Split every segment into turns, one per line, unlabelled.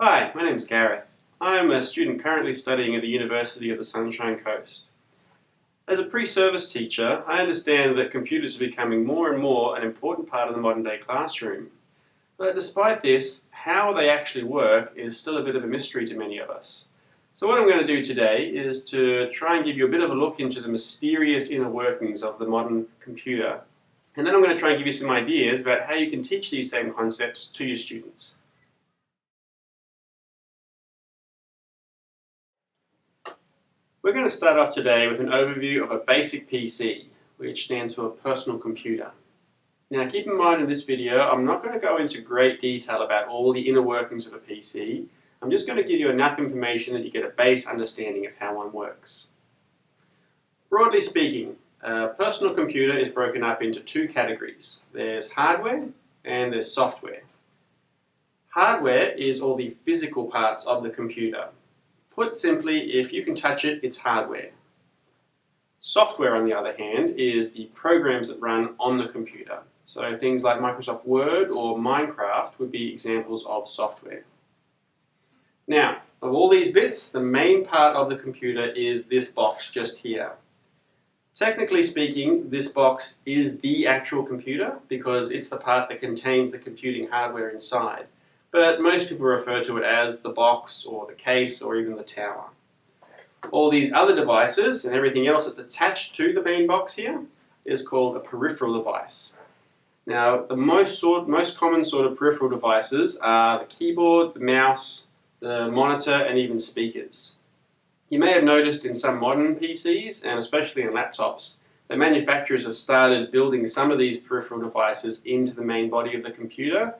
Hi, my name is Gareth. I'm a student currently studying at the University of the Sunshine Coast. As a pre-service teacher, I understand that computers are becoming more and more an important part of the modern day classroom. But despite this, how they actually work is still a bit of a mystery to many of us. So what I'm going to do today is to try and give you a bit of a look into the mysterious inner workings of the modern computer. And then I'm going to try and give you some ideas about how you can teach these same concepts to your students. We're going to start off today with an overview of a basic PC, which stands for personal computer. Now keep in mind in this video, I'm not going to go into great detail about all the inner workings of a PC. I'm just going to give you enough information that you get a base understanding of how one works. Broadly speaking, a personal computer is broken up into two categories. There's hardware and there's software. Hardware is all the physical parts of the computer. Put simply, if you can touch it, it's hardware. Software, on the other hand, is the programs that run on the computer. So things like Microsoft Word or Minecraft would be examples of software. Now, of all these bits, the main part of the computer is this box just here. Technically speaking, this box is the actual computer because it's the part that contains the computing hardware inside. But most people refer to it as the box or the case or even the tower. All these other devices and everything else that's attached to the main box here is called a peripheral device. Now, the most common sort of peripheral devices are the keyboard, the mouse, the monitor, and even speakers. You may have noticed in some modern PCs, and especially in laptops, that manufacturers have started building some of these peripheral devices into the main body of the computer.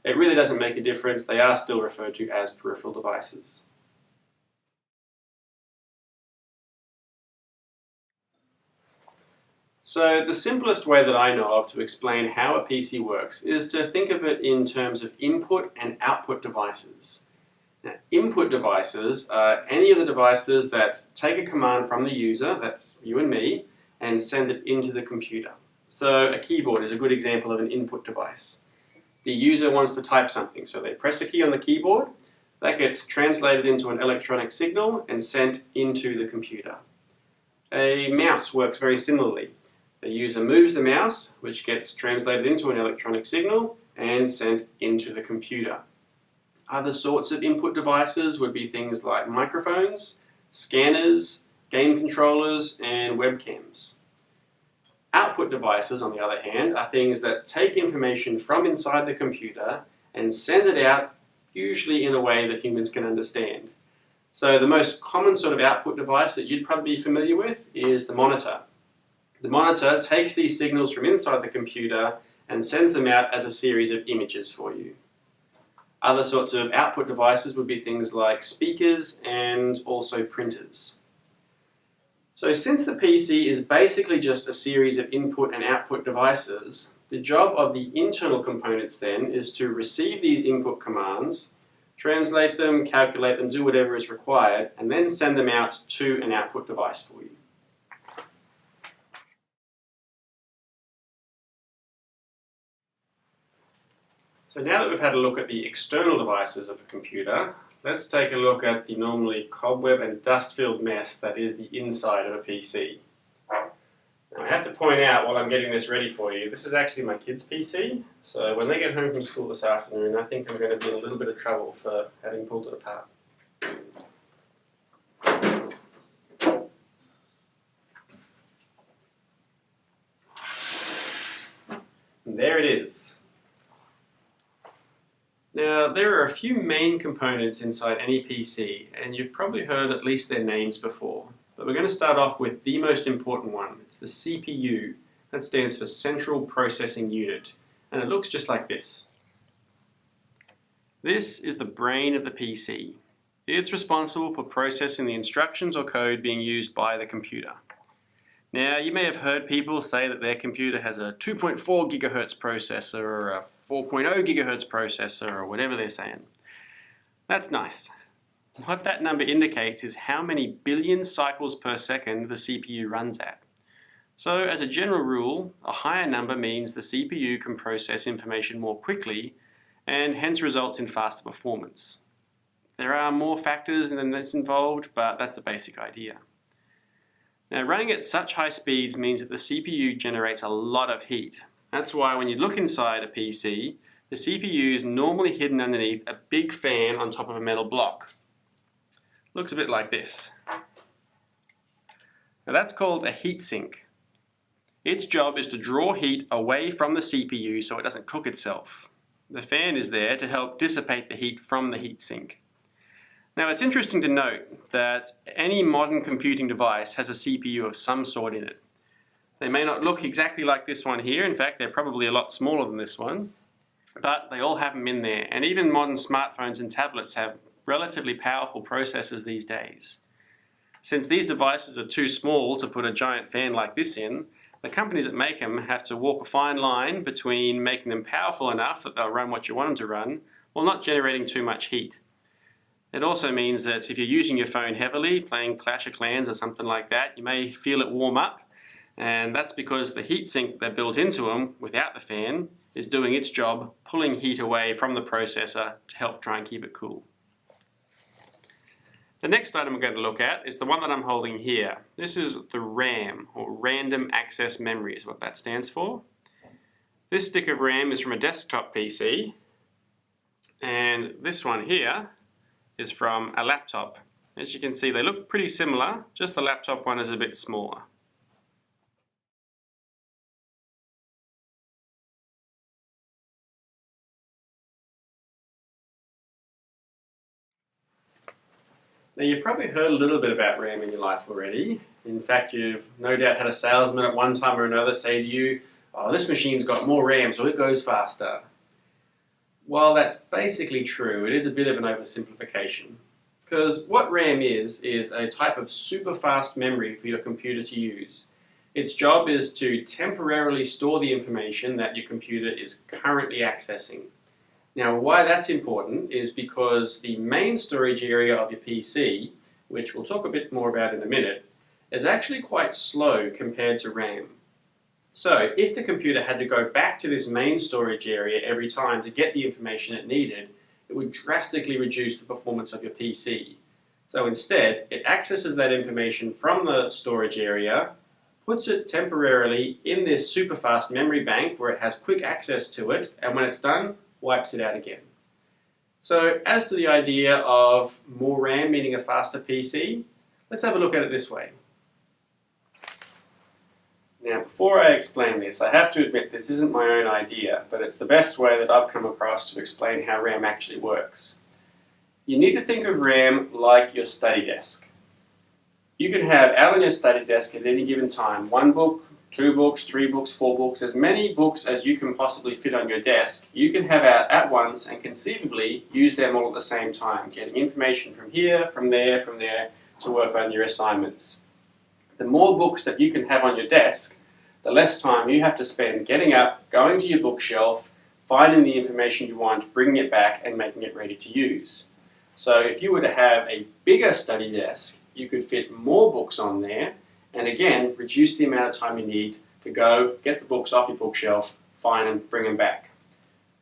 It really doesn't make a difference, they are still referred to as peripheral devices. So the simplest way that I know of to explain how a PC works is to think of it in terms of input and output devices. Now, input devices are any of the devices that take a command from the user, that's you and me, and send it into the computer. So a keyboard is a good example of an input device. The user wants to type something, so they press a key on the keyboard, that gets translated into an electronic signal and sent into the computer. A mouse works very similarly. The user moves the mouse, which gets translated into an electronic signal and sent into the computer. Other sorts of input devices would be things like microphones, scanners, game controllers, and webcams. Output devices, on the other hand, are things that take information from inside the computer and send it out, usually in a way that humans can understand. So the most common sort of output device that you'd probably be familiar with is the monitor. The monitor takes these signals from inside the computer and sends them out as a series of images for you. Other sorts of output devices would be things like speakers and also printers. So since the PC is basically just a series of input and output devices, the job of the internal components then is to receive these input commands, translate them, calculate them, do whatever is required, and then send them out to an output device for you. So now that we've had a look at the external devices of a computer, let's take a look at the normally cobweb and dust-filled mess that is the inside of a PC. Now, I have to point out while I'm getting this ready for you, this is actually my kids' PC, so when they get home from school this afternoon, I think I'm going to be in a little bit of trouble for having pulled it apart. And there it is. Now, there are a few main components inside any PC, and you've probably heard at least their names before. But we're going to start off with the most important one. It's the CPU. That stands for Central Processing Unit, and it looks just like this. This is the brain of the PC. It's responsible for processing the instructions or code being used by the computer. Now, you may have heard people say that their computer has a 2.4 gigahertz processor or a 4.0 gigahertz processor or whatever they're saying. That's nice. What that number indicates is how many billion cycles per second the CPU runs at. So as a general rule, a higher number means the CPU can process information more quickly and hence results in faster performance. There are more factors than this involved, but that's the basic idea. Now, running at such high speeds means that the CPU generates a lot of heat. That's why when you look inside a PC, the CPU is normally hidden underneath a big fan on top of a metal block. Looks a bit like this. Now that's called a heatsink. Its job is to draw heat away from the CPU so it doesn't cook itself. The fan is there to help dissipate the heat from the heatsink. Now it's interesting to note that any modern computing device has a CPU of some sort in it. They may not look exactly like this one here, in fact they're probably a lot smaller than this one, but they all have them in there, and even modern smartphones and tablets have relatively powerful processors these days. Since these devices are too small to put a giant fan like this in, the companies that make them have to walk a fine line between making them powerful enough that they'll run what you want them to run, while not generating too much heat. It also means that if you're using your phone heavily, playing Clash of Clans or something like that, you may feel it warm up, and that's because the heatsink that built into them, without the fan, is doing its job, pulling heat away from the processor to help try and keep it cool. The next item we're going to look at is the one that I'm holding here. This is the RAM, or Random Access Memory is what that stands for. This stick of RAM is from a desktop PC, and this one here is from a laptop. As you can see, they look pretty similar, just the laptop one is a bit smaller. Now you've probably heard a little bit about RAM in your life already. In fact, you've no doubt had a salesman at one time or another say to you, "Oh, this machine's got more RAM, so it goes faster." While that's basically true, it is a bit of an oversimplification. Because what RAM is a type of super fast memory for your computer to use. Its job is to temporarily store the information that your computer is currently accessing. Now, why that's important is because the main storage area of your PC, which we'll talk a bit more about in a minute, is actually quite slow compared to RAM. So, if the computer had to go back to this main storage area every time to get the information it needed, it would drastically reduce the performance of your PC. So instead, it accesses that information from the storage area, puts it temporarily in this super fast memory bank where it has quick access to it, and when it's done, wipes it out again. So as to the idea of more RAM meaning a faster PC, let's have a look at it this way. Now before I explain this, I have to admit this isn't my own idea, but it's the best way that I've come across to explain how RAM actually works. You need to think of RAM like your study desk. You can have out on your study desk at any given time 1 book, 2 books, 3 books, 4 books, as many books as you can possibly fit on your desk, you can have out at once and conceivably use them all at the same time, getting information from here, from there, to work on your assignments. The more books that you can have on your desk, the less time you have to spend getting up, going to your bookshelf, finding the information you want, bringing it back and making it ready to use. So if you were to have a bigger study desk, you could fit more books on there, and again, reduce the amount of time you need to go, get the books off your bookshelf, find them, bring them back.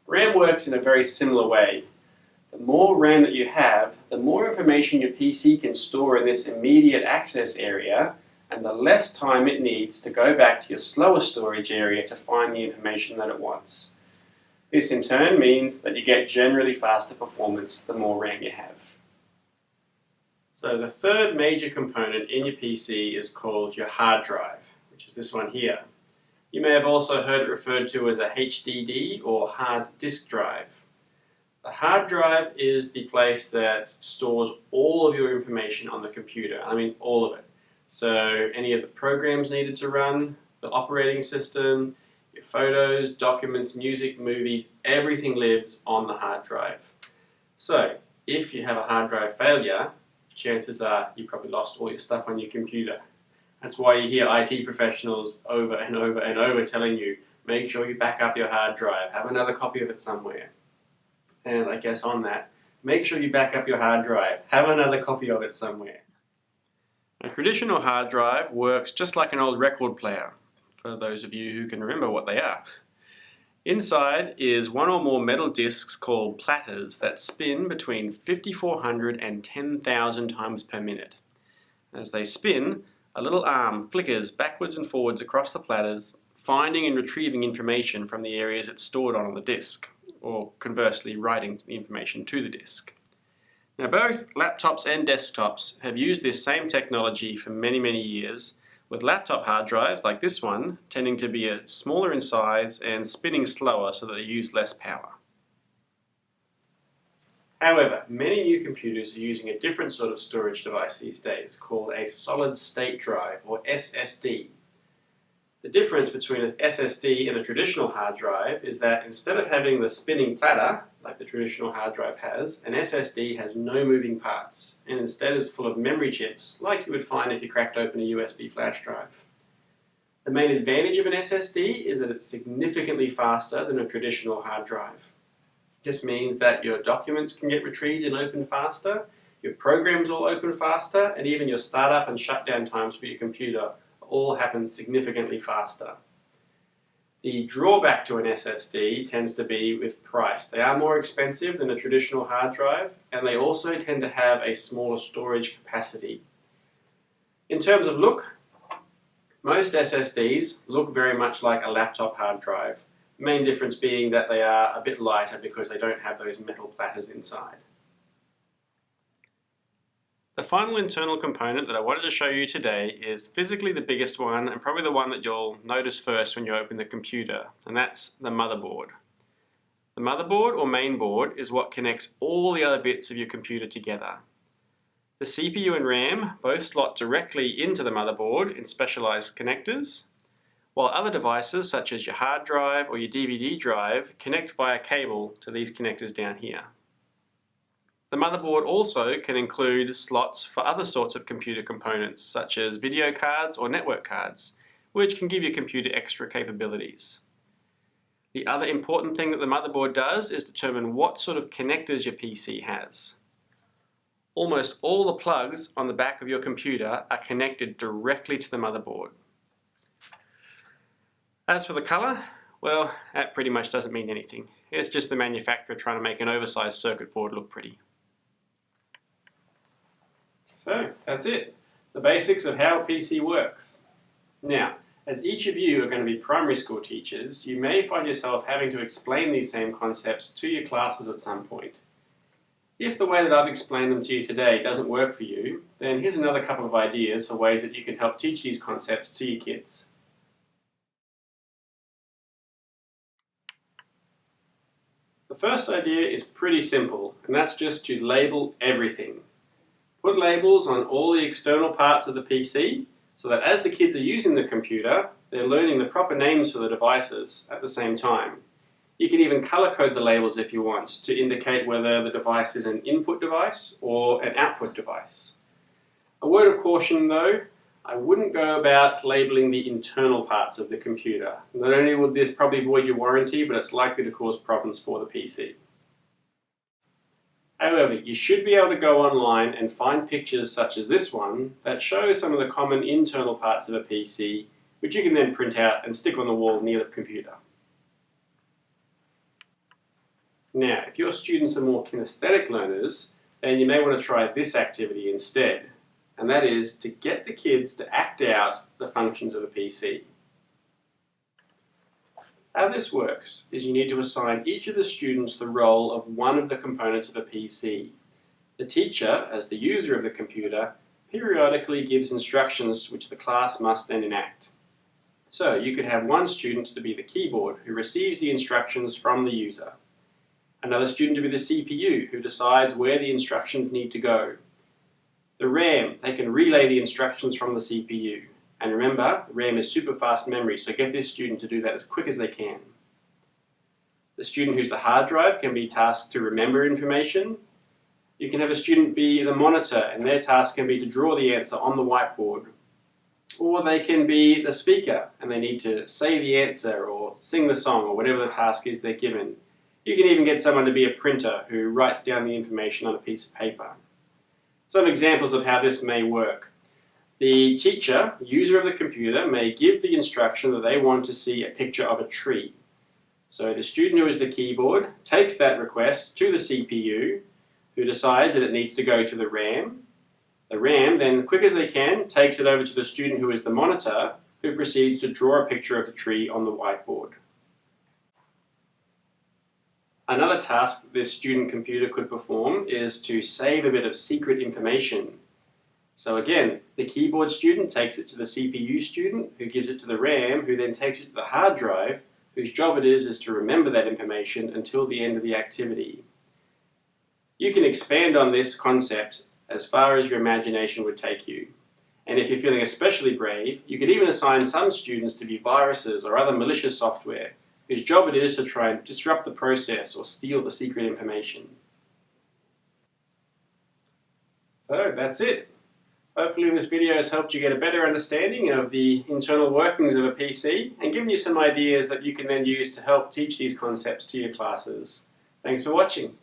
RAM works in a very similar way. The more RAM that you have, the more information your PC can store in this immediate access area, and the less time it needs to go back to your slower storage area to find the information that it wants. This in turn means that you get generally faster performance the more RAM you have. So the third major component in your PC is called your hard drive, which is this one here. You may have also heard it referred to as a HDD or hard disk drive. The hard drive is the place that stores all of your information on the computer. I mean all of it. So any of the programs needed to run, the operating system, your photos, documents, music, movies, everything lives on the hard drive. So if you have a hard drive failure, chances are you probably lost all your stuff on your computer. That's why you hear IT professionals over and over and over telling you, make sure you back up your hard drive, have another copy of it somewhere. And I guess on that, make sure you back up your hard drive, have another copy of it somewhere. A traditional hard drive works just like an old record player, for those of you who can remember what they are. Inside is one or more metal discs called platters that spin between 5,400 and 10,000 times per minute. As they spin, a little arm flickers backwards and forwards across the platters, finding and retrieving information from the areas it's stored on the disc, or conversely writing the information to the disc. Now both laptops and desktops have used this same technology for many years, with laptop hard drives like this one tending to be smaller in size and spinning slower so that they use less power. However, many new computers are using a different sort of storage device these days called a solid-state drive, or SSD. The difference between an SSD and a traditional hard drive is that instead of having the spinning platter, like the traditional hard drive has, an SSD has no moving parts, and instead is full of memory chips, like you would find if you cracked open a USB flash drive. The main advantage of an SSD is that it's significantly faster than a traditional hard drive. This means that your documents can get retrieved and opened faster, your programs will open faster, and even your startup and shutdown times for your computer all happen significantly faster. The drawback to an SSD tends to be with price. They are more expensive than a traditional hard drive, and they also tend to have a smaller storage capacity. In terms of look, most SSDs look very much like a laptop hard drive. The main difference being that they are a bit lighter because they don't have those metal platters inside. The final internal component that I wanted to show you today is physically the biggest one and probably the one that you'll notice first when you open the computer, and that's the motherboard. The motherboard or main board is what connects all the other bits of your computer together. The CPU and RAM both slot directly into the motherboard in specialized connectors, while other devices such as your hard drive or your DVD drive connect via cable to these connectors down here. The motherboard also can include slots for other sorts of computer components such as video cards or network cards, which can give your computer extra capabilities. The other important thing that the motherboard does is determine what sort of connectors your PC has. Almost all the plugs on the back of your computer are connected directly to the motherboard. As for the color, well, that pretty much doesn't mean anything. It's just the manufacturer trying to make an oversized circuit board look pretty. So, that's it. The basics of how a PC works. Now, as each of you are going to be primary school teachers, you may find yourself having to explain these same concepts to your classes at some point. If the way that I've explained them to you today doesn't work for you, then here's another couple of ideas for ways that you can help teach these concepts to your kids. The first idea is pretty simple, and that's just to label everything. Put labels on all the external parts of the PC so that as the kids are using the computer, they're learning the proper names for the devices at the same time. You can even color code the labels if you want to indicate whether the device is an input device or an output device. A word of caution though, I wouldn't go about labeling the internal parts of the computer. Not only would this probably void your warranty, but it's likely to cause problems for the PC. However, you should be able to go online and find pictures such as this one that show some of the common internal parts of a PC, which you can then print out and stick on the wall near the computer. Now, if your students are more kinesthetic learners, then you may want to try this activity instead, and that is to get the kids to act out the functions of a PC. How this works is you need to assign each of the students the role of one of the components of a PC. The teacher, as the user of the computer, periodically gives instructions which the class must then enact. So you could have one student to be the keyboard who receives the instructions from the user. Another student to be the CPU who decides where the instructions need to go. The RAM, they can relay the instructions from the CPU. And remember, RAM is super fast memory, so get this student to do that as quick as they can. The student who's the hard drive can be tasked to remember information. You can have a student be the monitor, and their task can be to draw the answer on the whiteboard. Or they can be the speaker, and they need to say the answer or sing the song or whatever the task is they're given. You can even get someone to be a printer who writes down the information on a piece of paper. Some examples of how this may work. The teacher, user of the computer, may give the instruction that they want to see a picture of a tree. So the student who is the keyboard takes that request to the CPU, who decides that it needs to go to the RAM. The RAM then, quick as they can, takes it over to the student who is the monitor, who proceeds to draw a picture of the tree on the whiteboard. Another task this student computer could perform is to save a bit of secret information. So again, the keyboard student takes it to the CPU student, who gives it to the RAM, who then takes it to the hard drive, whose job it is to remember that information until the end of the activity. You can expand on this concept as far as your imagination would take you. And if you're feeling especially brave, you could even assign some students to be viruses or other malicious software, whose job it is to try and disrupt the process or steal the secret information. So that's it. Hopefully this video has helped you get a better understanding of the internal workings of a PC and given you some ideas that you can then use to help teach these concepts to your classes. Thanks for watching.